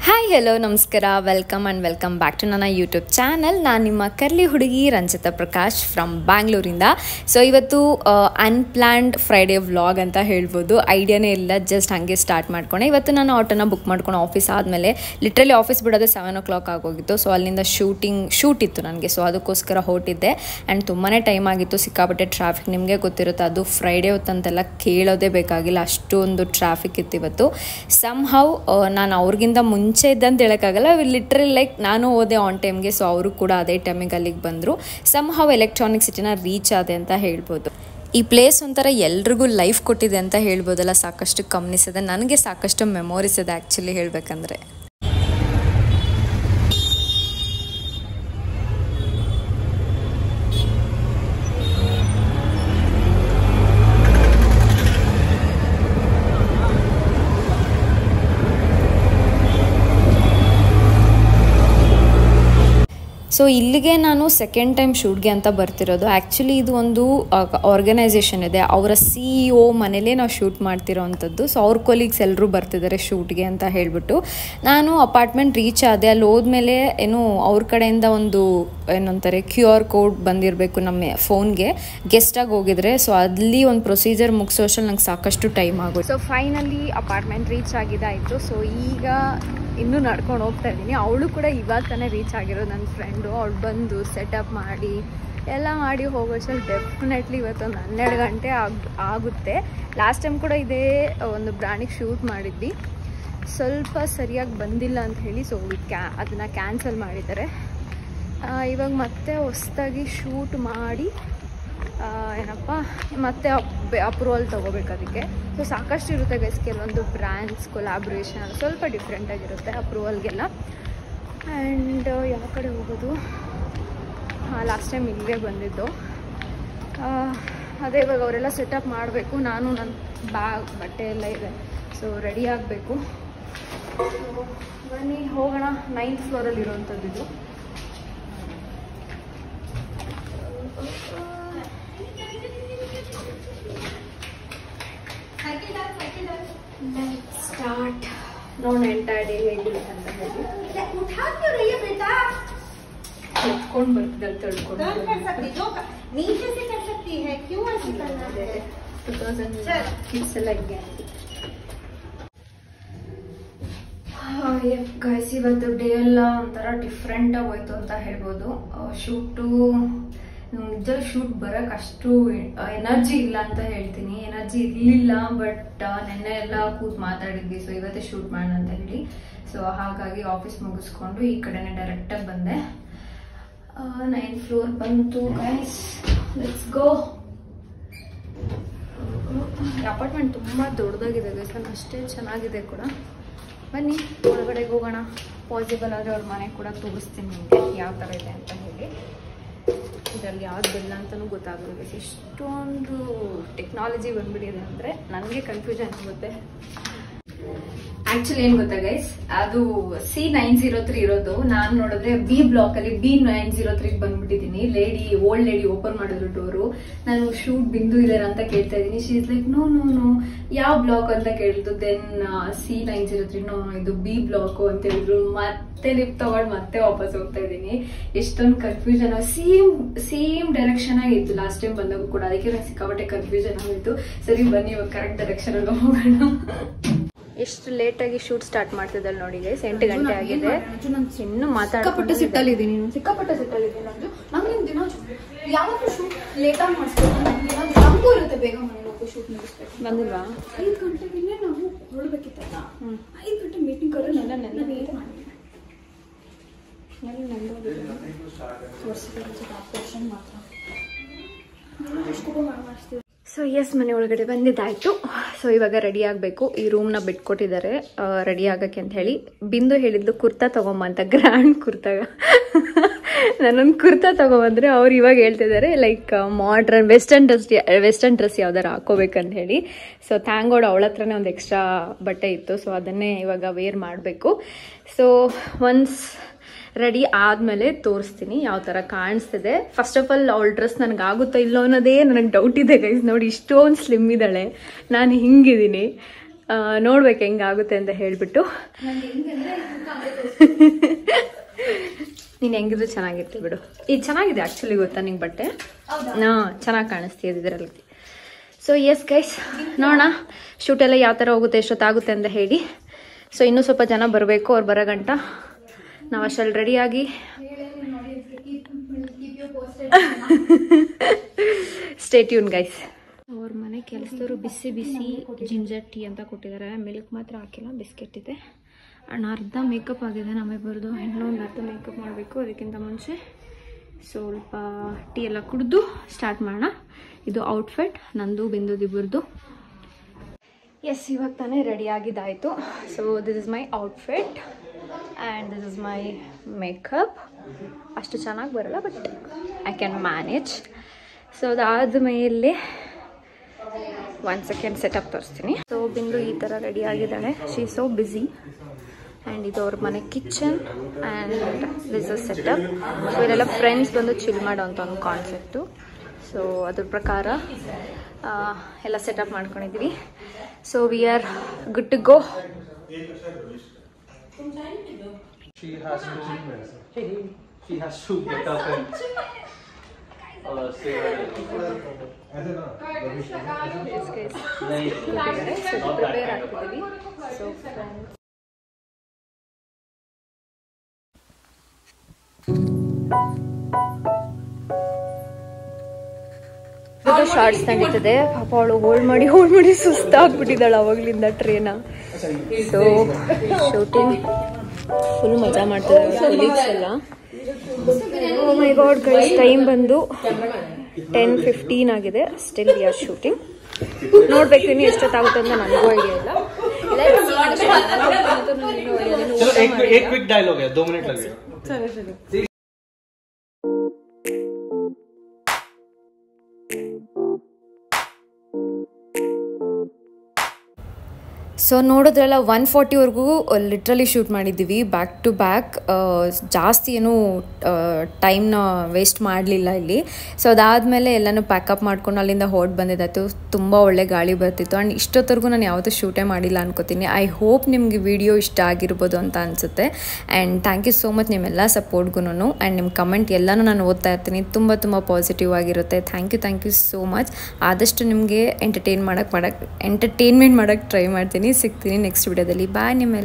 Hi hello ನಮಸ್ಕಾರ welcome back to ನನ್ನ YouTube channel. ನಾನು ನಿಮ್ಮ ಕರ್ಲಿ ಹುಡುಗಿ ರಂಜಿತಾ ಪ್ರಕಾಶ್ ಫ್ರಮ್ ಬ್ಯಾಂಗ್ಳೂರಿಂದ. ಸೊ ಇವತ್ತು ಅನ್ಪ್ಲ್ಯಾನ್ಡ್ ಫ್ರೈಡೇ ವ್ಲಾಗ್ ಅಂತ ಹೇಳ್ಬೋದು. ಐಡಿಯಾನೇ ಇಲ್ಲ, ಜಸ್ಟ್ ಹಾಗೆ ಸ್ಟಾರ್ಟ್ ಮಾಡ್ಕೊಂಡೆ. ಇವತ್ತು ನಾನು ಆಟೋನ ಬುಕ್ ಮಾಡ್ಕೊಂಡು ಆಫೀಸ್ ಆದಮೇಲೆ ಲಿಟ್ರಲಿ ಆಫೀಸ್ ಬಿಡೋದು 7 o'clock ಆಗೋಗಿತ್ತು. ಸೊ ಅಲ್ಲಿಂದ ಶೂಟ್ ಇತ್ತು ನನಗೆ. ಸೊ ಅದಕ್ಕೋಸ್ಕರ ಹೊರಟಿದ್ದೆ. ಆ್ಯಂಡ್ ತುಂಬಾ ಟೈಮ್ ಆಗಿತ್ತು, ಸಿಕ್ಕಾಪಟ್ಟೆ ಟ್ರಾಫಿಕ್. ನಿಮಗೆ ಗೊತ್ತಿರುತ್ತೆ, ಅದು ಫ್ರೈಡೇ ಹೊತ್ತಂತೆಲ್ಲ ಕೇಳೋದೇ ಬೇಕಾಗಿಲ್ಲ, ಅಷ್ಟೊಂದು ಟ್ರಾಫಿಕ್ ಇತ್ತು ಇವತ್ತು. ಸಮ್ಹೌ ನಾನು ಅವ್ರಿಗಿಂತ ಮುಂಚೆ ಇದ್ದಂತ ಹೇಳೋಕ್ಕಾಗಲ್ಲ, ಲಿಟ್ರಲಿ ಲೈಕ್ ನಾನು ಹೋದೆ ಆನ್ ಟೈಮ್ಗೆ. ಸೊ ಅವರು ಕೂಡ ಅದೇ ಟೈಮಿಗೆ ಅಲ್ಲಿಗೆ ಬಂದರು. ಸಮ್ಹೌ ಎಲೆಕ್ಟ್ರಾನಿಕ್ ಸಿಟಿನ ರೀಚ್ ಆದೆ ಅಂತ ಹೇಳ್ಬೋದು. ಈ ಪ್ಲೇಸ್ ಒಂಥರ ಎಲ್ರಿಗೂ ಲೈಫ್ ಕೊಟ್ಟಿದೆ ಅಂತ ಹೇಳ್ಬೋದಲ್ಲ. ಸಾಕಷ್ಟು ಗಮನಿಸಿದೆ, ನನಗೆ ಸಾಕಷ್ಟು ಮೆಮೊರೀಸ್ ಇದೆ ಆ್ಯಕ್ಚುಲಿ ಹೇಳಬೇಕಂದ್ರೆ. ಸೊ ಇಲ್ಲಿಗೆ ನಾನು ಸೆಕೆಂಡ್ ಟೈಮ್ ಶೂಟ್ಗೆ ಅಂತ ಬರ್ತಿರೋದು. ಆ್ಯಕ್ಚುಲಿ ಇದು ಒಂದು ಆರ್ಗನೈಸೇಷನ್ ಇದೆ, ಅವರ CEO ಮನೇಲೇ ನಾವು ಶೂಟ್ ಮಾಡ್ತಿರೋ ಅಂಥದ್ದು. ಸೊ ಅವ್ರ ಕೊಲೀಗ್ಸ್ ಎಲ್ಲರೂ ಬರ್ತಿದ್ದಾರೆ ಶೂಟ್ಗೆ ಅಂತ ಹೇಳಿಬಿಟ್ಟು ನಾನು ಅಪಾರ್ಟ್ಮೆಂಟ್ ರೀಚ್ ಆದೆ. ಅಲ್ಲಿ ಹೋದ್ಮೇಲೆ ಏನು ಅವ್ರ ಕಡೆಯಿಂದ ಒಂದು ಏನಂತಾರೆ QR ಕೋಡ್ ಬಂದಿರಬೇಕು ನಮ್ಮ ಫೋನ್ಗೆ, ಗೆಸ್ಟಾಗಿ ಹೋಗಿದ್ರೆ. ಸೊ ಅಲ್ಲಿ ಒಂದು ಪ್ರೊಸೀಜರ್ ಮುಗಿಸೋಷ್ಟರಲ್ಲಿ ನಂಗೆ ಸಾಕಷ್ಟು ಟೈಮ್ ಆಗೋದು. ಸೊ ಫೈನಲಿ ಅಪಾರ್ಟ್ಮೆಂಟ್ ರೀಚ್ ಆಗಿದ್ದಾಯಿತು. ಸೊ ಈಗ ಇನ್ನೂ ನಡ್ಕೊಂಡು ಹೋಗ್ತಾ ಇದ್ದೀನಿ. ಅವಳು ಕೂಡ ಇವಾಗ ತಾನೇ ರೀಚ್ ಆಗಿರೋದು, ನನ್ನ ಫ್ರೆಂಡು. ಅವಳು ಬಂದು ಸೆಟಪ್ ಮಾಡಿ ಎಲ್ಲ ಮಾಡಿ ಹೋಗೋಷ್ಟರಲ್ಲಿ ಡೆಫಿನೆಟ್ಲಿ ಇವತ್ತೊಂದು 12 ಗಂಟೆ ಆಗುತ್ತೆ. ಲಾಸ್ಟ್ ಟೈಮ್ ಕೂಡ ಇದೇ ಒಂದು ಬ್ರ್ಯಾಂಡಿಗೆ ಶೂಟ್ ಮಾಡಿದ್ವಿ, ಸ್ವಲ್ಪ ಸರಿಯಾಗಿ ಬಂದಿಲ್ಲ ಅಂತ ಹೇಳಿ. ಸೊ ಅದನ್ನು ಕ್ಯಾನ್ಸಲ್ ಮಾಡಿದ್ದಾರೆ. ಇವಾಗ ಮತ್ತೆ ಹೊಸದಾಗಿ ಶೂಟ್ ಮಾಡಿ ಮತ್ತೆ ಅಪ್ರೂವಲ್ ತೊಗೋಬೇಕು ಅದಕ್ಕೆ. ಸೊ ಸಾಕಷ್ಟು ಇರುತ್ತೆ ಗೈಸ್, ಕೆಲವೊಂದು ಬ್ರ್ಯಾಂಡ್ಸ್ ಕೊಲಾಬ್ರೇಷನ್ ಸ್ವಲ್ಪ ಡಿಫ್ರೆಂಟಾಗಿರುತ್ತೆ ಅಪ್ರೂವಲ್ಗೆಲ್ಲ. ಆ್ಯಂಡ್ ಯಾವ ಕಡೆ ಹೋಗೋದು? ಲಾಸ್ಟ್ ಟೈಮ್ ಇಲ್ಲಿಗೆ ಬಂದಿದ್ದು. ಅದೇ ಇವಾಗ ಅವರೆಲ್ಲ ಸೆಟಪ್ ಮಾಡಬೇಕು. ನಾನು ನನ್ನ ಬ್ಯಾಗ್ ಬಟ್ಟೆ ಎಲ್ಲ ಇದೆ, ಸೊ ರೆಡಿ ಆಗಬೇಕು. ಬನ್ನಿ ಹೋಗೋಣ. 9th ಫ್ಲೋರಲ್ಲಿ ಇರೋವಂಥದ್ದು ಇದು. ಸ್ಟಾರ್ಟ್. ನೋಡೋಣ ಎಂಟೈರ್ ಡೇ ಹೇಗಿರುತ್ತೆ ಅಂತ ಹೇಳಿ. ಎತ್ಕೊಂಡು ಬರ್ತಿದ್ದಲ್ಲಿ ತಳ್ಕೊಂಡು 2000 ಕಿಡ್ಸ್ ಎಲ್ಲ ಹೀಗೆ. ಗೈಸ್ ಇವತ್ತು ಡೇ ಎಲ್ಲ ಒಂಥರ ಡಿಫ್ರೆಂಟಾಗಿ ಹೋಯ್ತು ಅಂತ ಹೇಳ್ಬೋದು. ನಿಜವಾಗಿ ಶೂಟ್ ಬರೋಕ್ಕೆ ಅಷ್ಟು ಎನರ್ಜಿ ಇಲ್ಲ ಅಂತ ಹೇಳ್ತೀನಿ. ಎನರ್ಜಿ ಇರಲಿಲ್ಲ, ಬಟ್ ನೆನ್ನೆ ಎಲ್ಲ ಕೂತ್ ಮಾತಾಡಿದ್ವಿ. ಸೊ ಇವತ್ತೇ ಶೂಟ್ ಮಾಡೋಣ ಅಂತ ಹೇಳಿ. ಸೊ ಹಾಗಾಗಿ ಆಫೀಸ್ ಮುಗಿಸ್ಕೊಂಡು ಈ ಕಡೆನೇ ಡೈರೆಕ್ಟಾಗಿ ಬಂದೆ. 9th ಫ್ಲೋರ್ ಬಂತು ಗೈಸ್, ಲೆಟ್ಸ್ ಗೋ. ಅಪಾರ್ಟ್ಮೆಂಟ್ ತುಂಬ ದೊಡ್ಡದಾಗಿದೆ ಗೈಸ್, ಅಷ್ಟೇ ಚೆನ್ನಾಗಿದೆ ಕೂಡ. ಬನ್ನಿ ಒಳಗಡೆಗೆ ಹೋಗೋಣ. ಪಾಸಿಬಲ್ ಆದರೆ ಅವ್ರ ಮನೆ ಕೂಡ ತೋರಿಸ್ತೀನಿ ನಿಮಗೆ ಯಾವ ಥರ ಇದೆ ಅಂತ ಹೇಳಿ. ಇದರಲ್ಲಿ ಯಾವ್ದು ಬಿಲ್ಲ ಅಂತಲೂ ಗೊತ್ತಾಗಲ್ಲ. ಇಷ್ಟೊಂದು ಟೆಕ್ನಾಲಜಿ ಬಂದ್ಬಿಟ್ಟಿದೆ ಅಂದರೆ ನನಗೆ ಕನ್ಫ್ಯೂಷನ್ ಆಗುತ್ತೆ. ಆ್ಯಕ್ಚುಲಿ ಏನು ಗೊತ್ತಾ ಗೈಸ್, ಅದು C903 ಇರೋದು. ನಾನು ನೋಡಿದ್ರೆ B ಬ್ಲಾಕ್ ಅಲ್ಲಿ B903 ಬಂದ್ಬಿಟ್ಟಿದ್ದೀನಿ. ಓಲ್ಡ್ ಲೇಡಿ ಓಪನ್ ಮಾಡಿದ್ರು ಡೋರು. ನಾನು ಶೂಟ್ ಬಿಂದು ಇದಾರೆ ಅಂತ ಕೇಳ್ತಾ ಇದ್ದೀನಿ. ಶಿ ಇಸ್ ಲೈಕ್ ನೋ ಯಾವ ಬ್ಲಾಕ್ ಅಂತ ಕೇಳಿದ್ದು. ದೆನ್ C903 ನೋ ಇದು B ಬ್ಲಾಕ್ ಅಂತ ಹೇಳಿದ್ರು. ಮತ್ತೆ ಲಿಫ್ಟ್ ತಗೊಂಡು ಮತ್ತೆ ವಾಪಸ್ ಹೋಗ್ತಾ ಇದ್ದೀನಿ. ಎಷ್ಟೊಂದು ಕನ್ಫ್ಯೂಷನ್. ಸೇಮ್ ಡೈರೆಕ್ಷನ್ ಆಗಿತ್ತು ಲಾಸ್ಟ್ ಟೈಮ್ ಬಂದಾಗ ಕೂಡ, ಅದಕ್ಕೆ ನಂಗೆ ಸಿಕ್ಕಾಪಟ್ಟೆ ಕನ್ಫ್ಯೂಷನ್ ಆಗಿತ್ತು. ಸರಿ ಬನ್ನಿ ಇವಾಗ ಕರೆಕ್ಟ್ ಡೈರೆಕ್ಷನ್ ಅಲ್ಲಿ ಹೋಗೋಣ. ಎಷ್ಟು ಲೇಟಾಗಿ ಶೂಟ್ ಸ್ಟಾರ್ಟ್ ಮಾಡ್ತಿದ್ದಲ್ಲ ನೋಡಿ ಗೈಸ್, 8 ಗಂಟೆ ಆಗಿದೆ. ಇನ್ನು ಸಿಕ್ಕಾಪಟ್ಟೆ ಸಿಟ್ಟಲ್ಲಿದ್ದೀನಿ ನಂಗೆ ದಿನ ಯಾವತ್ತೂ ಶೂಟ್ ಲೇಟಾಗಿ ಮಾಡಿಸ್ಬೇಕು. ನಮಗೂ ಇರುತ್ತೆ ಬೇಗ ಮನೇಲಿ ಹೋಗಿ ಶೂಟ್ ಮುಗಿಸ್ಬೇಕು. ಬಂದಿಲ್ವಾ? 5 ಗಂಟೆಗೆ ನಾವು ಹೊರಡ್ಬೇಕಿತ್ತಲ್ಲ. 5 ಗಂಟೆ ಮೀಟಿಂಗ್ ಕರೆಲ್ಲ ನೆನ್ನೆ ವೇಟ್ ಮಾಡಿದ್ವಿ. ಮಾತ್ರ ಸೊ ಎಸ್, ಮನೆ ಒಳಗಡೆ ಬಂದಿದ್ದಾಯಿತು. ಸೊ ಇವಾಗ ರೆಡಿ ಆಗಬೇಕು. ಈ ರೂಮ್ನ ಬಿಟ್ಕೊಟ್ಟಿದ್ದಾರೆ ರೆಡಿ ಆಗೋಕ್ಕೆ ಅಂತ ಹೇಳಿ. ಬಿಂದು ಹೇಳಿದ್ಲು ಕುರ್ತಾ ತೊಗೊಂಬ ಅಂತ, ಗ್ರ್ಯಾಂಡ್ ಕುರ್ತಾಗ. ನಾನೊಂದು ಕುರ್ತಾ ತೊಗೊಂಬಂದ್ರೆ ಅವ್ರು ಇವಾಗ ಹೇಳ್ತಿದ್ದಾರೆ ಲೈಕ್ ಮಾಡ್ರನ್ ವೆಸ್ಟರ್ನ್ ಡ್ರೆಸ್ ಯಾವ್ದಾರು ಹಾಕೋಬೇಕಂತ ಹೇಳಿ. ಸೊ ಥ್ಯಾಂಕ್ ಗಾಡ್ ಅವಳ ಹತ್ರನೇ ಒಂದು ಎಕ್ಸ್ಟ್ರಾ ಬಟ್ಟೆ ಇತ್ತು. ಸೊ ಅದನ್ನೇ ಇವಾಗ ವೇರ್ ಮಾಡಬೇಕು. ಸೊ ಒನ್ಸ್ ರೆಡಿ ಆದಮೇಲೆ ತೋರಿಸ್ತೀನಿ ಯಾವ ಥರ ಕಾಣಿಸ್ತಿದೆ. ಫಸ್ಟ್ ಆಫ್ ಆಲ್ ಅವಳ ಡ್ರೆಸ್ ನನಗಾಗುತ್ತೋ ಇಲ್ಲೋ ಅನ್ನೋದೇ ನನಗೆ ಡೌಟ್ ಇದೆ ಗೈಸ್. ನೋಡಿ ಇಷ್ಟೊಂದು ಸ್ಲಿಮ್ ಇದ್ದಾಳೆ, ನಾನು ಹಿಂಗಿದ್ದೀನಿ. ನೋಡ್ಬೇಕು ಹೆಂಗಾಗುತ್ತೆ ಅಂತ ಹೇಳಿಬಿಟ್ಟು. ನೀನು ಹೆಂಗಿದ್ರು ಚೆನ್ನಾಗಿರ್ತೀವಿ ಬಿಡು. ಇದು ಚೆನ್ನಾಗಿದೆ ಆ್ಯಕ್ಚುಲಿ, ಗೊತ್ತಾ ನಿಂಗೆ ಬಟ್ಟೆ? ಚೆನ್ನಾಗಿ ಕಾಣಿಸ್ತೀವಿ ಇದರಲ್ಲಿ. ಸೊ ಎಸ್ ಗೈಸ್, ನೋಡೋಣ ಶೂಟೆಲ್ಲ ಯಾವ ಥರ ಹೋಗುತ್ತೆ, ಎಷ್ಟೊತ್ತಾಗುತ್ತೆ ಅಂತ ಹೇಳಿ. ಸೊ ಇನ್ನೂ ಸ್ವಲ್ಪ ಜನ ಬರಬೇಕು, ಅವ್ರು ಬರೋ ಗಂಟ ನಾವು ಅಷ್ಟಲ್ಲಿ ರೆಡಿಯಾಗಿ ಸ್ಟೇ ಟ್ಯೂನ್ ಗೈಸ್. ಅವ್ರ ಮನೆ ಕೆಲಸದವರು ಬಿಸಿ ಬಿಸಿ ಜಿಂಜರ್ ಟೀ ಅಂತ ಕೊಟ್ಟಿದ್ದಾರೆ. ಮಿಲ್ಕ್ ಮಾತ್ರ ಹಾಕಿಲ್ಲ, ಬಿಸ್ಕೆಟ್ ಇದೆ. ಆ್ಯಂಡ್ ಅರ್ಧ ಮೇಕಪ್ ಆಗಿದೆ ನಮ್ಮಿಬ್ಬರದು, ಇನ್ನೊಂದು ಅರ್ಧ ಮೇಕಪ್ ಮಾಡಬೇಕು. ಅದಕ್ಕಿಂತ ಮುಂಚೆ ಸ್ವಲ್ಪ ಟೀ ಎಲ್ಲ ಕುಡಿದು ಸ್ಟಾರ್ಟ್ ಮಾಡೋಣ. ಇದು ಔಟ್ಫಿಟ್ ನಂದು ಬಿಂದುದಿಬ್ಬರದು. ಎಸ್, ಇವಾಗ ತಾನೇ ರೆಡಿ ಆಗಿದ್ದಾಯಿತು. So this is my outfit and this is my makeup. ಅಷ್ಟು ಚೆನ್ನಾಗಿ ಬರಲ್ಲ, but I can manage. So ಅದಾದ ಮೇಲೆ 1 ಸೆಕೆಂಡ್ ಸೆಟಪ್ ತೋರಿಸ್ತೀನಿ. ಸೊ ಬಿಂದು ಈ ಥರ ರೆಡಿ ಆಗಿದ್ದಾಳೆ. She is so busy. And ಇದು ಅವ್ರ ಮನೆ kitchen and this is setup. So ಇದೆಲ್ಲ ಫ್ರೆಂಡ್ಸ್ ಬಂದು ಚಿಲ್ ಮಾಡೋ ಅಂತ ಒಂದು ಕಾನ್ಸೆಪ್ಟು. ಸೊ ಅದ್ರ ಪ್ರಕಾರ ಎಲ್ಲ ಸೆಟಪ್ ಮಾಡ್ಕೊಂಡಿದ್ದೀವಿ. So we are good to go. She has to get up and say prepare ಆಗ್ತಿದ್ದೀವಿ. ಸೊ ಶಾರ್ಟ್ಸ್ ನಡೀತದೆ. ಪಾಪ ಅವಳು ಹೋಲ್ಡ್ ಮಾಡಿ ಸುಸ್ತಾಗ್ಬಿಟ್ಟಿದ್ದಾಳೆ ಅವಾಗ್ಲಿಂದ ಟ್ರೇನ. ಸೊ ಶೂಟಿಂಗ್ ಫುಲ್ ಮಜಾ ಮಾಡ್ತಿದ್ದಾರೆ ಕೊಲೀಗ್ಸ್ ಎಲ್ಲ. Oh my god guys, time ಬಂದು 10:15 ಆಗಿದೆ. Still we are shooting. ನೋಡ್ಬೇಕು ಇನ್ನು ಎಷ್ಟೊತ್ತಾಗುತ್ತೆ ಅಂತ ನನಗೂ ಐಡಿಯಾ ಇಲ್ಲ. एक क्विक डायलॉग है, 2 मिनट लगेगा. ಸೊ ನೋಡಿದ್ರಲ್ಲ 140ವರೆಗೂ ಲಿಟ್ರಲಿ ಶೂಟ್ ಮಾಡಿದ್ದೀವಿ, ಬ್ಯಾಕ್ ಟು ಬ್ಯಾಕ್. ಜಾಸ್ತಿ ಏನೂ ಟೈಮ್ನ ವೇಸ್ಟ್ ಮಾಡಲಿಲ್ಲ ಇಲ್ಲಿ. ಸೊ ಅದಾದಮೇಲೆ ಎಲ್ಲನೂ ಪ್ಯಾಕಪ್ ಮಾಡ್ಕೊಂಡು ಅಲ್ಲಿಂದ ಹೊರಟು ಬಂದಿದ್ದಾಯಿತು. ತುಂಬ ಒಳ್ಳೆ ಗಾಳಿ ಬರ್ತಿತ್ತು. ಆ್ಯಂಡ್ ಇಷ್ಟೊತ್ತರೆಗೂ ನಾನು ಯಾವತ್ತೂ ಶೂಟೇ ಮಾಡಿಲ್ಲ ಅನ್ಕೋತೀನಿ. ಐ ಹೋಪ್ ನಿಮಗೆ ವಿಡಿಯೋ ಇಷ್ಟ ಆಗಿರ್ಬೋದು ಅಂತ ಅನಿಸುತ್ತೆ. And thank you so much ನಿಮ್ಮೆಲ್ಲ ಸಪೋರ್ಟ್ಗೂ. ಆ್ಯಂಡ್ ನಿಮ್ಮ ಕಮೆಂಟ್ ಎಲ್ಲನೂ ನಾನು ಓದ್ತಾ ಇರ್ತೀನಿ. ತುಂಬ ಪಾಸಿಟಿವ್ ಆಗಿರುತ್ತೆ. Thank you so much. ಆದಷ್ಟು ನಿಮಗೆ ಎಂಟರ್ಟೈನ್ಮೆಂಟ್ ಮಾಡೋಕ್ಕೆ ಟ್ರೈ ಮಾಡ್ತೀನಿ. ಸಿಗ್ತೀನಿ ನೆಕ್ಸ್ಟ್ ವಿಡಿಯೋದಲ್ಲಿ. ಬಾಯ್ ನಿಮ್ಮೆಲ್ಲ.